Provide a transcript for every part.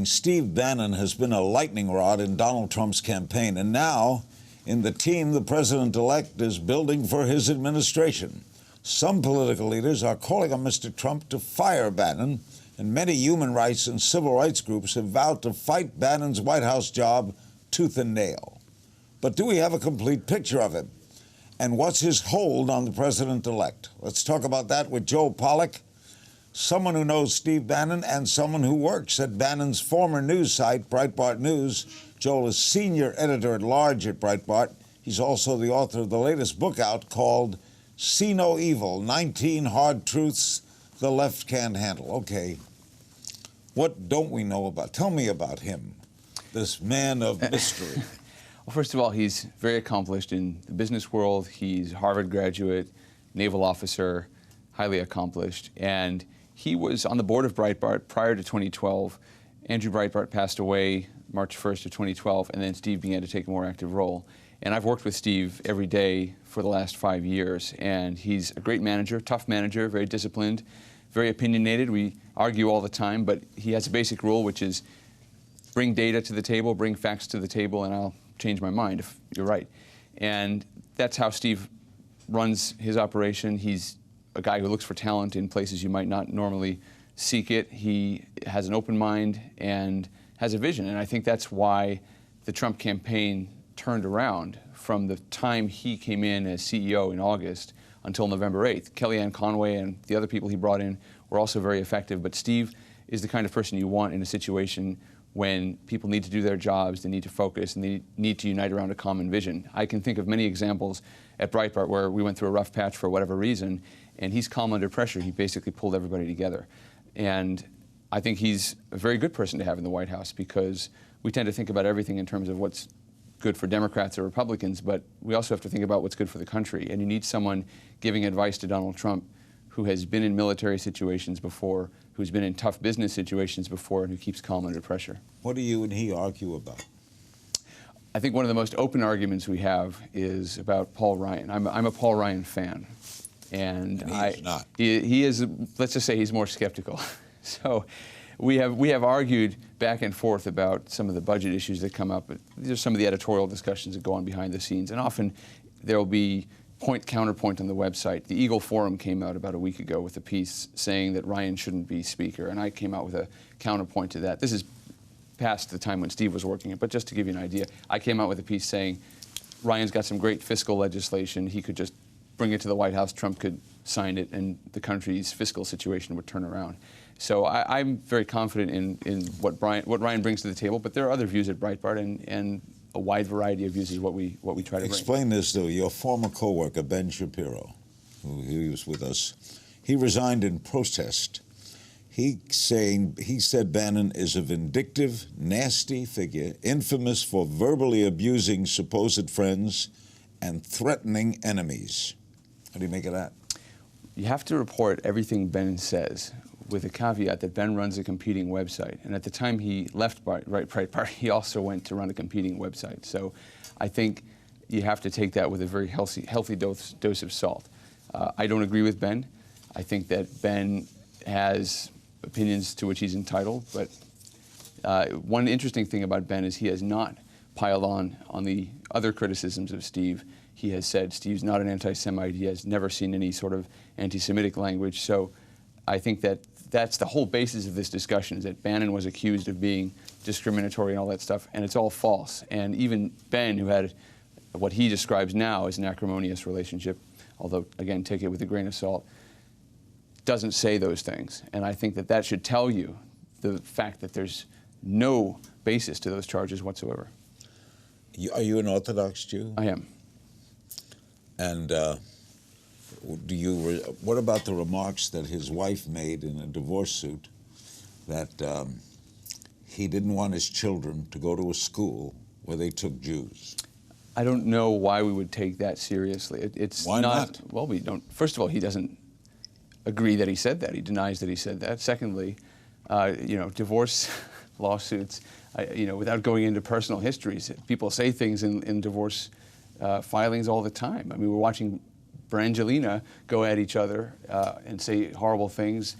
Steve Bannon has been a lightning rod in Donald Trump's campaign, and now in the team the president-elect is building for his administration. Some political leaders are calling on Mr. Trump to fire Bannon, and many human rights and civil rights groups have vowed to fight Bannon's White House job tooth and nail. But do we have a complete picture of him? And what's his hold on the president-elect? Let's talk about that with Joel Pollack, someone who knows Steve Bannon and someone who works at Bannon's former news site, Breitbart News. Joel is senior editor-at-large at Breitbart. He's also the author of the latest book out called See No Evil, 19 Hard Truths the Left Can't Handle. Okay, what don't we know about? Tell me about him, this man of mystery. Well, first of all, he's very accomplished in the business world. He's a Harvard graduate, naval officer, highly accomplished. And he was on the board of Breitbart prior to 2012. Andrew Breitbart passed away March 1st of 2012, and then Steve began to take a more active role. And I've worked with Steve every day for the last 5 years, and he's a great manager, tough manager, very disciplined, very opinionated. We argue all the time, but he has a basic rule, which is bring data to the table, bring facts to the table, and I'll change my mind if you're right. And that's how Steve runs his operation. He's a guy who looks for talent in places you might not normally seek it. He has an open mind and has a vision, and I think that's why the Trump campaign turned around from the time he came in as CEO in August until November 8th. Kellyanne Conway and the other people he brought in were also very effective, but Steve is the kind of person you want in a situation when people need to do their jobs, they need to focus, and they need to unite around a common vision. I can think of many examples at Breitbart where we went through a rough patch for whatever reason, and he's calm under pressure. He basically pulled everybody together. And I think he's a very good person to have in the White House because we tend to think about everything in terms of what's good for Democrats or Republicans, but we also have to think about what's good for the country. And you need someone giving advice to Donald Trump who has been in military situations before, who's been in tough business situations before, and who keeps calm under pressure. What do you and he argue about? I think one of the most open arguments we have is about Paul Ryan. I'm a Paul Ryan fan. And he's not. He is, let's just say he's more skeptical. So we have argued back and forth about some of the budget issues that come up. These are some of the editorial discussions that go on behind the scenes. And often there will be counterpoint on the website. The Eagle Forum came out about a week ago with a piece saying that Ryan shouldn't be speaker, and I came out with a counterpoint to that. This is past the time when Steve was working it, but just to give you an idea, I came out with a piece saying Ryan's got some great fiscal legislation. He could just bring it to the White House, Trump could sign it, and the country's fiscal situation would turn around. So I'm very confident in what Ryan brings to the table, but there are other views at Breitbart, and a wide variety of views is what we try to bring. Explain this, though. Your former co-worker, Ben Shapiro, he was with us, he resigned in protest. He said Bannon is a vindictive, nasty figure, infamous for verbally abusing supposed friends and threatening enemies. How do you make of that? You have to report everything Ben says, with a caveat that Ben runs a competing website. And at the time he left Breitbart, he also went to run a competing website. So I think you have to take that with a very healthy dose of salt. I don't agree with Ben. I think that Ben has opinions to which he's entitled, but one interesting thing about Ben is he has not piled on the other criticisms of Steve. He has said Steve's not an anti-Semite. He has never seen any sort of anti-Semitic language. So I think that that's the whole basis of this discussion, is that Bannon was accused of being discriminatory and all that stuff, and it's all false. And even Ben, who had what he describes now as an acrimonious relationship, although, again, take it with a grain of salt, doesn't say those things. And I think that that should tell you the fact that there's no basis to those charges whatsoever. Are you an Orthodox Jew? I am. And what about the remarks that his wife made in a divorce suit that he didn't want his children to go to a school where they took Jews? I don't know why we would take that seriously. Why not? Well, we don't. First of all, he doesn't agree that he said that. He denies that he said that. Secondly, divorce lawsuits, without going into personal histories, people say things in divorce filings all the time. I mean, we're watching Brangelina go at each other and say horrible things.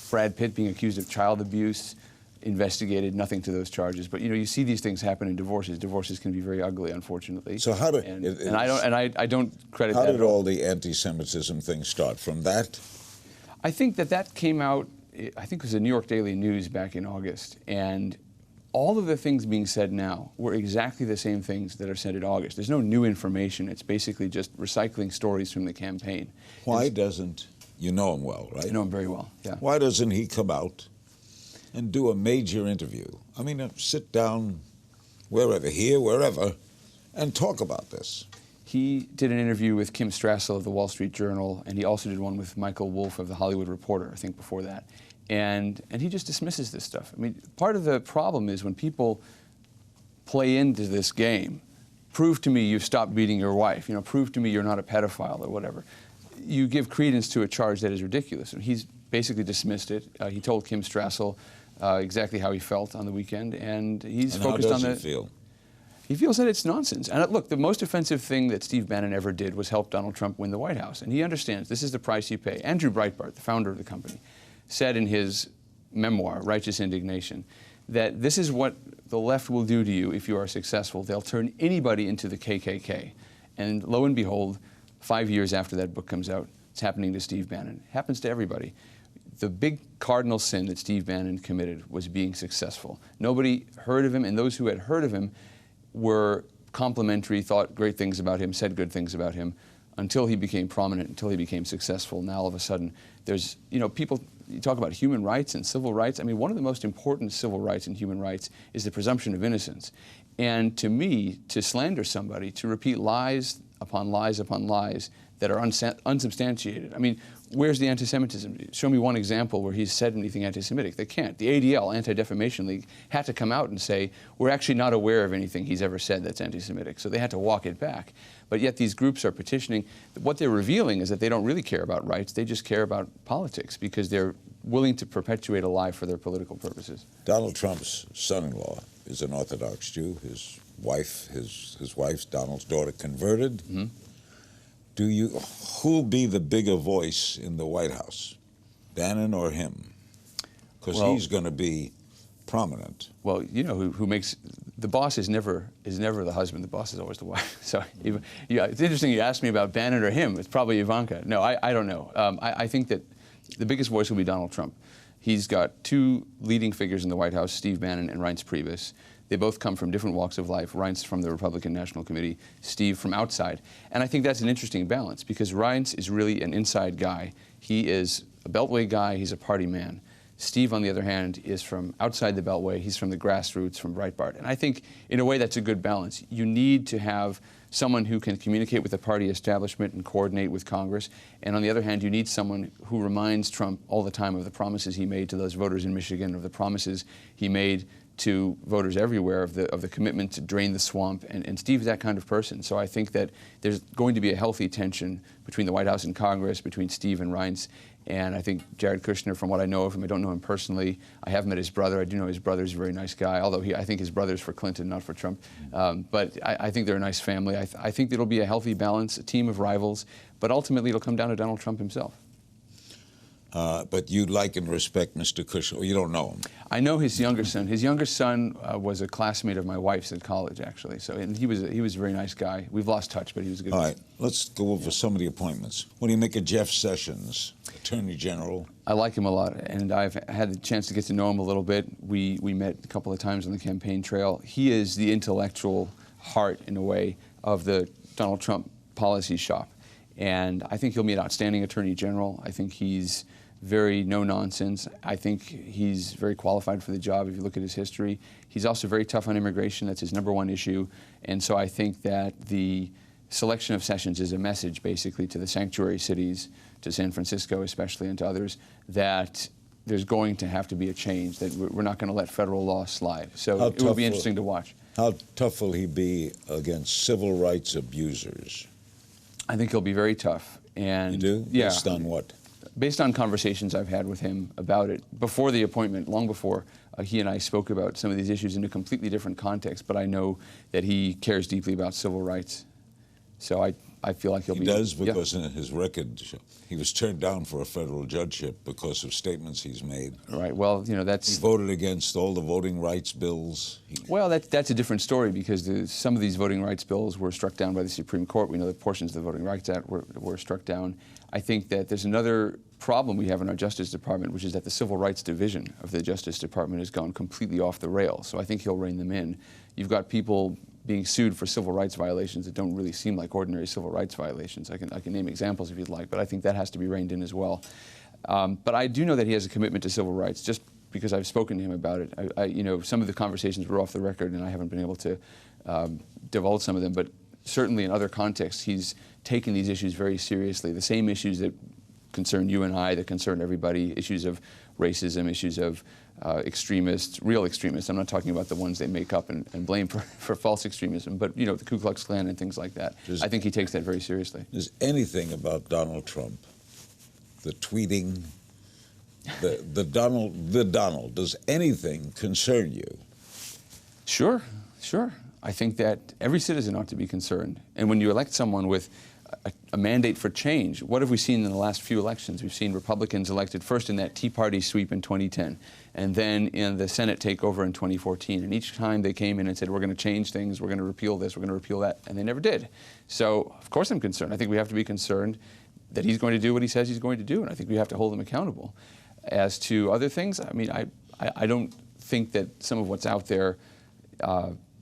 Brad Pitt being accused of child abuse. investigated, nothing to those charges. But you see these things happen in divorces. Divorces can be very ugly, unfortunately. So how did I don't credit how that did at all the anti-Semitism thing start? From that? I think that came out, I think it was the New York Daily News back in August, and all of the things being said now were exactly the same things that are said in August. There's no new information. It's basically just recycling stories from the campaign. Why doesn't, you know him well, right? I know him very well, yeah. Why doesn't he come out and do a major interview? I mean, sit down wherever, here, wherever, and talk about this. He did an interview with Kim Strassel of the Wall Street Journal, and he also did one with Michael Wolff of the Hollywood Reporter, I think before that. And he just dismisses this stuff. I mean, part of the problem is when people play into this game, prove to me you've stopped beating your wife, prove to me you're not a pedophile or whatever. You give credence to a charge that is ridiculous. And he's basically dismissed it. He told Kim Strassel exactly how he felt on the weekend, and he's focused on that. How does he feel? He feels that it's nonsense. And look, the most offensive thing that Steve Bannon ever did was help Donald Trump win the White House. And he understands this is the price you pay. Andrew Breitbart, the founder of the company, said in his memoir, Righteous Indignation, that this is what the left will do to you if you are successful. They'll turn anybody into the KKK. And lo and behold, 5 years after that book comes out, it's happening to Steve Bannon. It happens to everybody. The big cardinal sin that Steve Bannon committed was being successful. Nobody heard of him, and those who had heard of him were complimentary, thought great things about him, said good things about him, until he became prominent, until he became successful. Now all of a sudden, there's, people, you talk about human rights and civil rights. I mean, one of the most important civil rights and human rights is the presumption of innocence. And to me, to slander somebody, to repeat lies upon lies upon lies that are unsubstantiated. I mean, where's the anti-Semitism? Show me one example where he's said anything anti-Semitic. They can't. The ADL, Anti-Defamation League, had to come out and say, we're actually not aware of anything he's ever said that's anti-Semitic. So they had to walk it back. But yet these groups are petitioning. What they're revealing is that they don't really care about rights. They just care about politics because they're willing to perpetuate a lie for their political purposes. Donald Trump's son-in-law is an Orthodox Jew. His wife's Donald's daughter, converted. Mm-hmm. Who'll be the bigger voice in the White House, Bannon or him? Because he's going to be prominent. Well, who makes the boss is never the husband. The boss is always the wife. So, it's interesting you asked me about Bannon or him. It's probably Ivanka. No, I don't know. I think that the biggest voice will be Donald Trump. He's got two leading figures in the White House, Steve Bannon and Reince Priebus. They both come from different walks of life. Reince from the Republican National Committee, Steve from outside. And I think that's an interesting balance because Reince is really an inside guy. He is a Beltway guy. He's a party man. Steve, on the other hand, is from outside the Beltway. He's from the grassroots, from Breitbart. And I think, in a way, that's a good balance. You need to have someone who can communicate with the party establishment and coordinate with Congress. And on the other hand, you need someone who reminds Trump all the time of the promises he made to those voters in Michigan, of the promises he made to voters everywhere, of the commitment to drain the swamp. And Steve is that kind of person. So I think that there's going to be a healthy tension between the White House and Congress, between Steve and Reince. And I think Jared Kushner, from what I know of him, I don't know him personally. I have met his brother. I do know his brother's a very nice guy, although I think his brother's for Clinton, not for Trump. But I think they're a nice family. I think it'll be a healthy balance, a team of rivals. But ultimately, it'll come down to Donald Trump himself. But you like and respect Mr. Kushner. Well, you don't know him. I know his younger son. His younger son was a classmate of my wife's at college, actually. So, and he was a very nice guy. We've lost touch, but he was a good guy. All right, let's go over some of the appointments. What do you make of Jeff Sessions, Attorney General? I like him a lot, and I've had the chance to get to know him a little bit. We met a couple of times on the campaign trail. He is the intellectual heart, in a way, of the Donald Trump policy shop. And I think he'll be an outstanding Attorney General. I think he's very no-nonsense. I think he's very qualified for the job if you look at his history. He's also very tough on immigration. That's his #1 issue. And so I think that the selection of Sessions is a message, basically, to the sanctuary cities, to San Francisco especially, and to others, that there's going to have to be a change, that we're not going to let federal law slide. So it will be interesting to watch. How tough will he be against civil rights abusers? I think he'll be very tough. And you do? Yeah. Based on what? Based on conversations I've had with him about it, before the appointment, long before, he and I spoke about some of these issues in a completely different context, but I know that he cares deeply about civil rights. So I feel like he'll He be... does, because in his record, he was turned down for a federal judgeship because of statements he's made. Right, well, you know, that's... He voted against all the voting rights bills. Well, that's a different story, because some of these voting rights bills were struck down by the Supreme Court. We know that portions of the Voting Rights Act were struck down. I think that there's another problem we have in our Justice Department, which is that the Civil Rights Division of the Justice Department has gone completely off the rails. So I think he'll rein them in. You've got people being sued for civil rights violations that don't really seem like ordinary civil rights violations. I can name examples if you'd like, but I think that has to be reined in as well. But I do know that he has a commitment to civil rights, just because I've spoken to him about it. You know, some of the conversations were off the record, and I haven't been able to divulge some of them, but certainly in other contexts, he's taken these issues very seriously. The same issues that concern you and I, that concern everybody, issues of racism, issues of extremists, real extremists. I'm not talking about the ones they make up and blame for false extremism, but, you know, the Ku Klux Klan and things like that. I think he takes that very seriously. Is anything about Donald Trump, the tweeting, the Donald, does anything concern you? Sure. I think that every citizen ought to be concerned. And when you elect someone with a mandate for change, what have we seen in the last few elections? We've seen Republicans elected first in that Tea Party sweep in 2010, and then in the Senate takeover in 2014. And each time they came in and said, we're going to change things, we're going to repeal this, we're going to repeal that, and they never did. So, of course I'm concerned. I think we have to be concerned that he's going to do what he says he's going to do, and I think we have to hold him accountable. As to other things, I mean, I don't think that some of what's out there,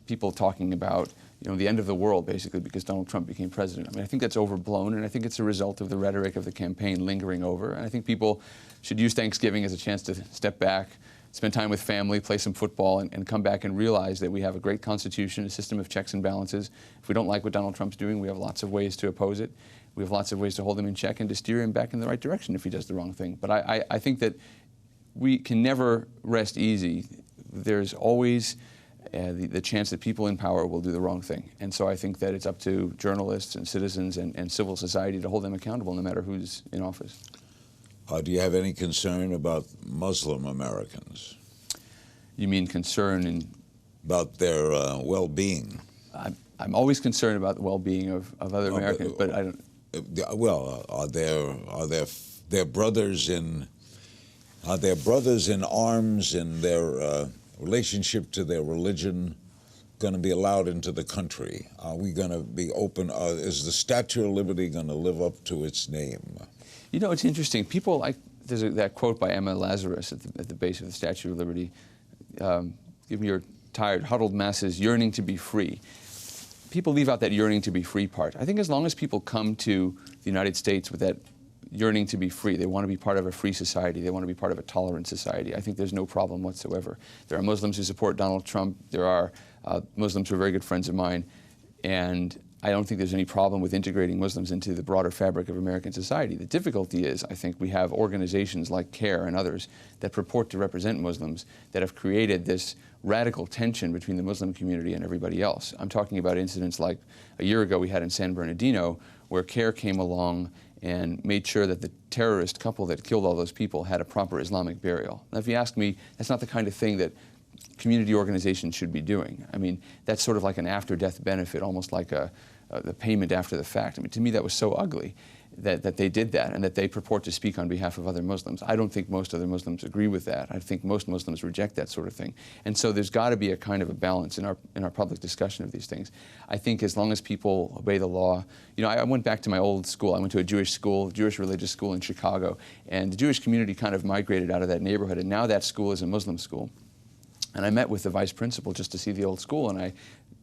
people talking about, you know, the end of the world, basically, because Donald Trump became president. I mean, I think that's overblown, and I think it's a result of the rhetoric of the campaign lingering over. And I think people should use Thanksgiving as a chance to step back, spend time with family, play some football, and come back and realize that we have a great Constitution, a system of checks and balances. If we don't like what Donald Trump's doing, we have lots of ways to oppose it. We have lots of ways to hold him in check and to steer him back in the right direction if he does the wrong thing. But I think that we can never rest easy. There's always the chance that people in power will do the wrong thing. And so I think that it's up to journalists and citizens and civil society to hold them accountable no matter who's in office. Do you have any concern about Muslim Americans? You mean concern in... About their well-being? I'm always concerned about the well-being of other Americans, but I don't... Well, are their brothers in arms in their relationship to their religion going to be allowed into the country? Are we going to be open? Is the Statue of Liberty going to live up to its name? You know, it's interesting. People like, there's that quote by Emma Lazarus at the base of the Statue of Liberty. Give me your tired, huddled masses yearning to be free. People leave out that yearning to be free part. I think as long as people come to the United States with that yearning to be free, they want to be part of a free society, they want to be part of a tolerant society, I think there's no problem whatsoever. There are Muslims who support Donald Trump, there are Muslims who are very good friends of mine, and I don't think there's any problem with integrating Muslims into the broader fabric of American society. The difficulty is, I think we have organizations like CARE and others that purport to represent Muslims that have created this radical tension between the Muslim community and everybody else. I'm talking about incidents like a year ago we had in San Bernardino, where CARE came along and made sure that the terrorist couple that killed all those people had a proper Islamic burial. Now, if you ask me, that's not the kind of thing that community organizations should be doing. I mean, that's sort of like an after-death benefit, almost like the payment after the fact. I mean, to me, that was so ugly that they did that and that they purport to speak on behalf of other Muslims. I don't think most other Muslims agree with that. I think most Muslims reject that sort of thing. And so there's got to be a kind of a balance in our public discussion of these things. I think as long as people obey the law, you know, I went back to my old school. I went to a Jewish school, Jewish religious school in Chicago, and the Jewish community kind of migrated out of that neighborhood, and now that school is a Muslim school. And I met with the vice principal just to see the old school, and I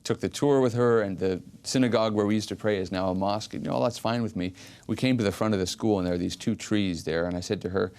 took the tour with her, and the synagogue where we used to pray is now a mosque. And, you know, that's fine with me. We came to the front of the school, and there are these two trees there, and I said to her,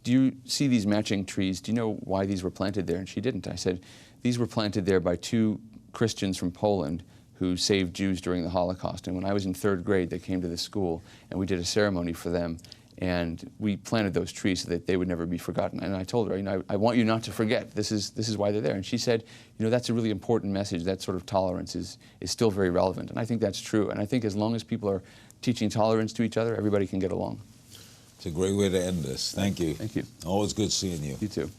do you see these matching trees? Do you know why these were planted there? And she didn't. I said, these were planted there by two Christians from Poland who saved Jews during the Holocaust. And when I was in 3rd grade, they came to the school, and we did a ceremony for them. And we planted those trees so that they would never be forgotten. And I told her, you know, I want you not to forget. This is why they're there. And she said, you know, that's a really important message. That sort of tolerance is still very relevant. And I think that's true. And I think as long as people are teaching tolerance to each other, everybody can get along. It's a great way to end this. Thank you. Thank you. Always good seeing you. You too.